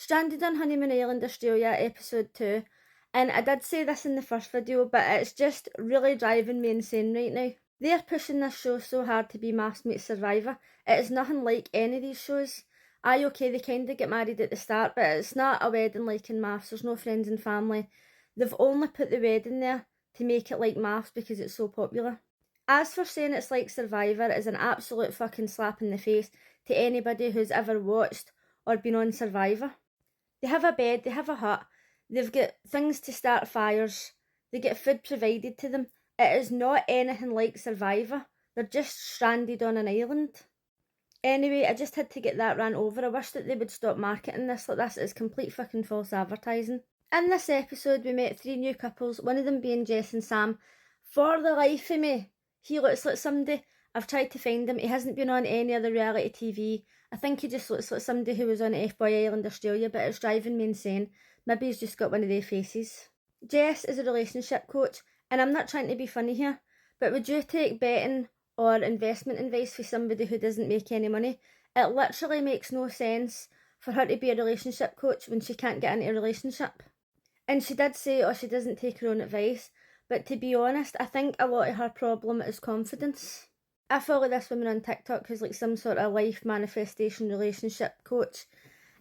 Stranded on Honeymoon Island, Australia, episode 2. And I did say this in the first video, but it's just really driving me insane right now. They're pushing this show so hard to be Maths Meets Survivor. It is nothing like any of these shows. Aye, okay, they kind of get married at the start, but it's not a wedding like in Maths. There's no friends and family. They've only put the wedding there to make it like Maths because it's so popular. As for saying it's like Survivor, is an absolute fucking slap in the face to anybody who's ever watched or been on Survivor. They have a bed, they have a hut, they've got things to start fires, they get food provided to them. It is not anything like Survivor. They're just stranded on an island. Anyway, I just had to get that rant over. I wish that they would stop marketing this like this. It's complete fucking false advertising. In this episode, we met 3 new couples, one of them being Jess and Sam. For the life of me, he looks like somebody. I've tried to find him. He hasn't been on any other reality TV. I think he just looks like somebody who was on F-Boy Island, Australia, but it's driving me insane. Maybe he's just got one of their faces. Jess is a relationship coach, and I'm not trying to be funny here, but would you take betting or investment advice for somebody who doesn't make any money? It literally makes no sense for her to be a relationship coach when she can't get into a relationship. And she did say, she doesn't take her own advice, but to be honest, I think a lot of her problem is confidence. I follow this woman on TikTok who's like some sort of life manifestation relationship coach,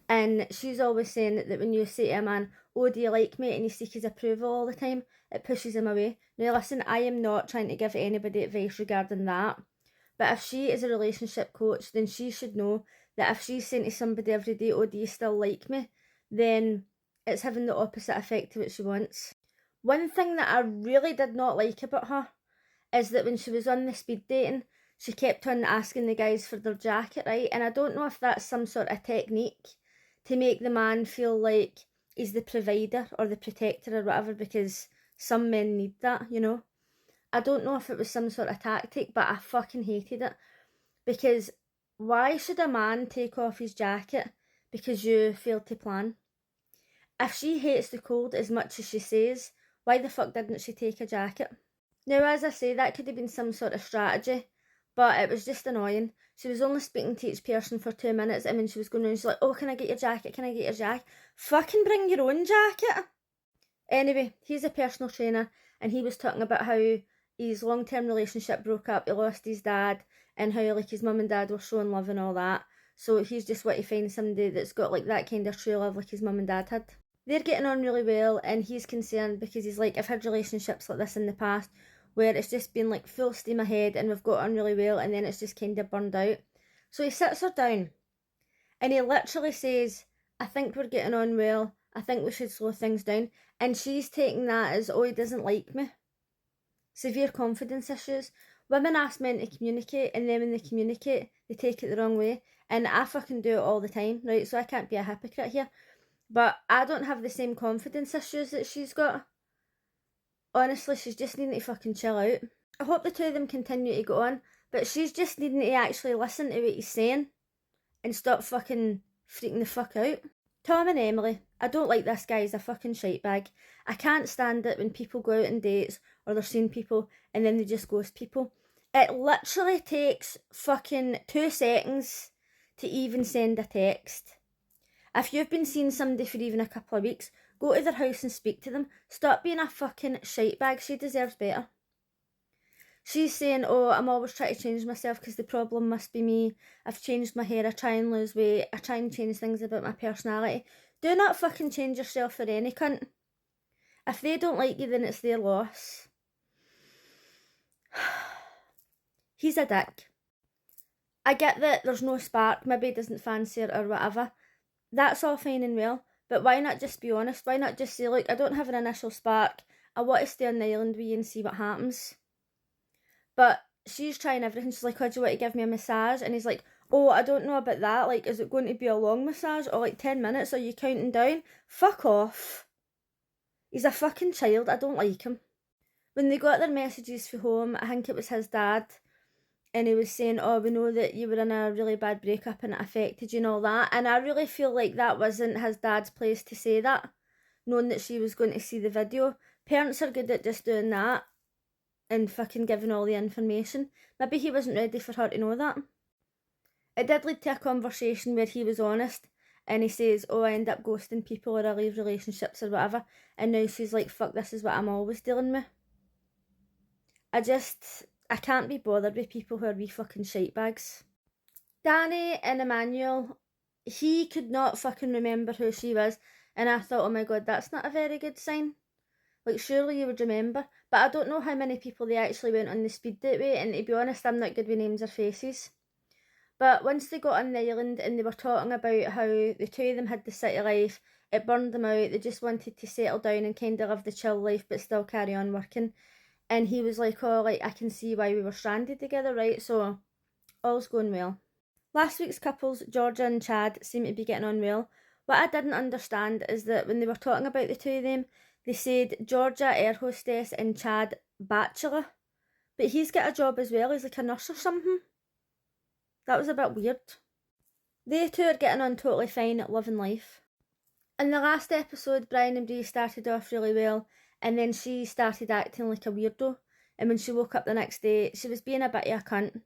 and she's always saying that when you say to a man, oh, do you like me, and you seek his approval all the time, it pushes him away. Now listen, I am not trying to give anybody advice regarding that, but if she is a relationship coach, then she should know that if she's saying to somebody every day, oh, do you still like me, then it's having the opposite effect to what she wants. One thing that I really did not like about her is that when she was on the speed dating, she kept on asking the guys for their jacket, right? And I don't know if that's some sort of technique to make the man feel like he's the provider or the protector or whatever, because some men need that, you know? I don't know if it was some sort of tactic, but I fucking hated it. Because why should a man take off his jacket because you failed to plan? If she hates the cold as much as she says, why the fuck didn't she take a jacket? Now, as I say, that could have been some sort of strategy, but it was just annoying. She was only speaking to each person for 2 minutes, and when she was going around, she's like, oh, can I get your jacket? Can I get your jacket? Fucking bring your own jacket. Anyway, he's a personal trainer, and he was talking about how his long-term relationship broke up, he lost his dad, and how like his mum and dad were showing love and all that. So he's just want to find somebody that's got like that kind of true love like his mum and dad had. They're getting on really well, and he's concerned because he's like, I've had relationships like this in the past where it's just been like full steam ahead and we've got on really well, and then it's just kind of burned out. So he sits her down and he literally says, I think we're getting on well, I think we should slow things down. And she's taking that as, oh, he doesn't like me. Severe confidence issues. Women ask men to communicate, and then when they communicate, they take it the wrong way. And I fucking do it all the time, right? So I can't be a hypocrite here. But I don't have the same confidence issues that she's got. Honestly, she's just needing to fucking chill out. I hope the two of them continue to go on, but she's just needing to actually listen to what he's saying and stop fucking freaking the fuck out. Tom and Emily, I don't like this guy, he's a fucking shitebag. I can't stand it when people go out on dates or they're seeing people and then they just ghost people. It literally takes fucking 2 seconds to even send a text. If you've been seeing somebody for even a couple of weeks, go to their house and speak to them. Stop being a fucking shitebag. She deserves better. She's saying, oh, I'm always trying to change myself because the problem must be me. I've changed my hair, I try and lose weight, I try and change things about my personality. Do not fucking change yourself for any cunt. If they don't like you, then it's their loss. He's a dick. I get that there's no spark, maybe he doesn't fancy her or whatever. That's all fine and well. But why not just be honest? Why not just say, look, I don't have an initial spark. I want to stay on the island with you and see what happens. But she's trying everything. She's like, oh, do you want to give me a massage? And he's like, oh, I don't know about that. Like, is it going to be a long massage or like 10 minutes? Are you counting down? Fuck off. He's a fucking child. I don't like him. When they got their messages for home, I think it was his dad, and he was saying, oh, we know that you were in a really bad breakup and it affected you and all that. And I really feel like that wasn't his dad's place to say that, knowing that she was going to see the video. Parents are good at just doing that and fucking giving all the information. Maybe he wasn't ready for her to know that. It did lead to a conversation where he was honest and he says, oh, I end up ghosting people or I leave relationships or whatever, and now she's like, fuck, this is what I'm always dealing with. I can't be bothered with people who are wee fucking shitebags. Danny and Emmanuel, he could not fucking remember who she was, and I thought, oh my god, that's not a very good sign. Like, surely you would remember. But I don't know how many people they actually went on the speed date with, and to be honest, I'm not good with names or faces. But once they got on the island and they were talking about how the two of them had the city life, it burned them out, they just wanted to settle down and kind of live the chill life but still carry on working. And he was like, oh, like, I can see why we were stranded together, right? So, all's going well. Last week's couples, Georgia and Chad, seem to be getting on well. What I didn't understand is that when they were talking about the two of them, they said Georgia air hostess and Chad bachelor. But he's got a job as well, he's like a nurse or something. That was a bit weird. They two are getting on totally fine at loving life. In the last episode, Brian and Bree started off really well, and then she started acting like a weirdo. And when she woke up the next day, she was being a bit of a cunt.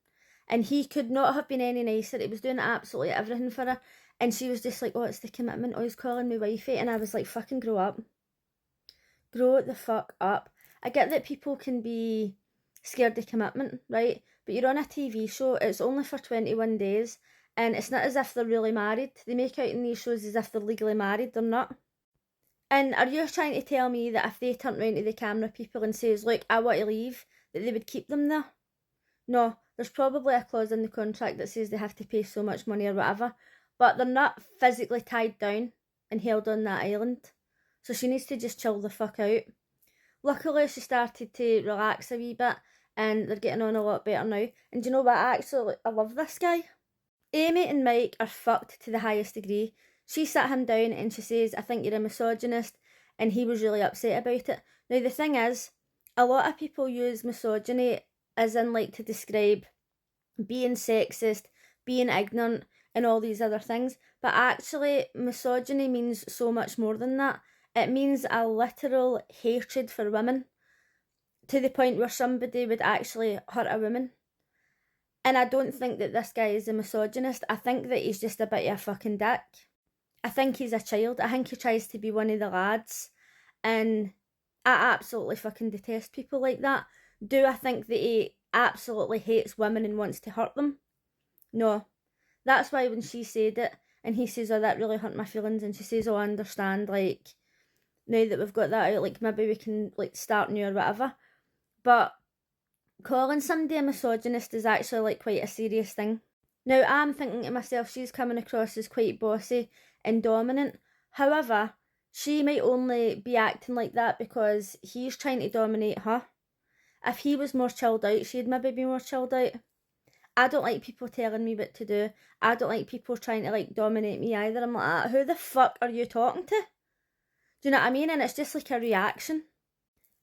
And he could not have been any nicer. He was doing absolutely everything for her. And she was just like, oh, it's the commitment. Oh, he's calling me wifey. And I was like, fucking grow up. Grow the fuck up. I get that people can be scared of commitment, right? But you're on a TV show. It's only for 21 days. And it's not as if they're really married. They make out in these shows as if they're legally married. They're not. And are you trying to tell me that if they turned round to the camera people and says, look, I want to leave, that they would keep them there? No. There's probably a clause in the contract that says they have to pay so much money or whatever, but they're not physically tied down and held on that island. So she needs to just chill the fuck out. Luckily, she started to relax a wee bit and they're getting on a lot better now. And do you know what? I love this guy. Amy and Mike are fucked to the highest degree. She sat him down and she says, I think you're a misogynist, and he was really upset about it. Now, the thing is, a lot of people use misogyny as in like to describe being sexist, being ignorant, and all these other things. But actually, misogyny means so much more than that. It means a literal hatred for women, to the point where somebody would actually hurt a woman. And I don't think that this guy is a misogynist. I think that he's just a bit of a fucking dick. I think he's a child. I think he tries to be one of the lads. And I absolutely fucking detest people like that. Do I think that he absolutely hates women and wants to hurt them? No. That's why when she said it, and he says, oh, that really hurt my feelings, and she says, oh, I understand, like, now that we've got that out, like, maybe we can, like, start new or whatever. But calling somebody a misogynist is actually, like, quite a serious thing. Now, I'm thinking to myself, she's coming across as quite bossy and dominant. However, she might only be acting like that because he's trying to dominate her. If he was more chilled out, she'd maybe be more chilled out. I don't like people telling me what to do. I don't like people trying to, like, dominate me either. I'm like, who the fuck are you talking to? Do you know what I mean? And it's just like a reaction.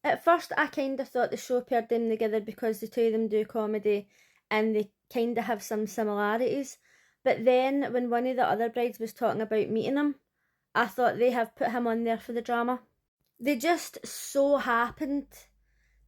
At first, I kind of thought the show paired them together because the two of them do comedy and they kind of have some similarities. But then, when one of the other brides was talking about meeting him, I thought they have put him on there for the drama. They just so happened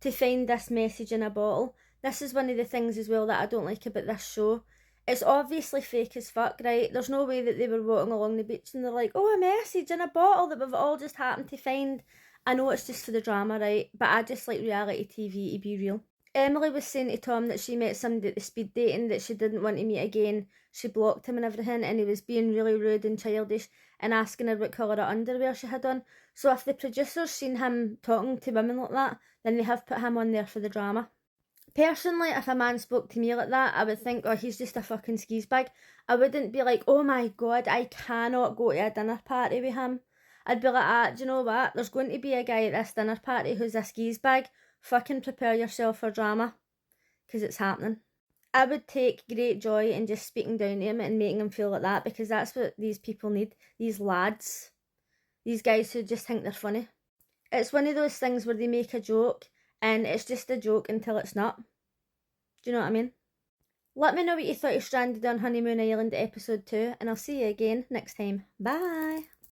to find this message in a bottle. This is one of the things as well that I don't like about this show. It's obviously fake as fuck, right? There's no way that they were walking along the beach and they're like, oh, a message in a bottle that we've all just happened to find. I know it's just for the drama, right? But I just like reality TV to be real. Emily was saying to Tom that she met somebody at the speed dating that she didn't want to meet again. She blocked him and everything, and he was being really rude and childish and asking her what colour of underwear she had on. So if the producers seen him talking to women like that, then they have put him on there for the drama. Personally, if a man spoke to me like that, I would think, oh, he's just a fucking skis bag. I wouldn't be like, oh my god, I cannot go to a dinner party with him. I'd be like, do you know what? There's going to be a guy at this dinner party who's a skis bag. Fucking prepare yourself for drama, because it's happening. I would take great joy in just speaking down to him and making him feel like that, because that's what these people need. These lads. These guys who just think they're funny. It's one of those things where they make a joke, and it's just a joke until it's not. Do you know what I mean? Let me know what you thought of Stranded on Honeymoon Island episode 2, and I'll see you again next time. Bye!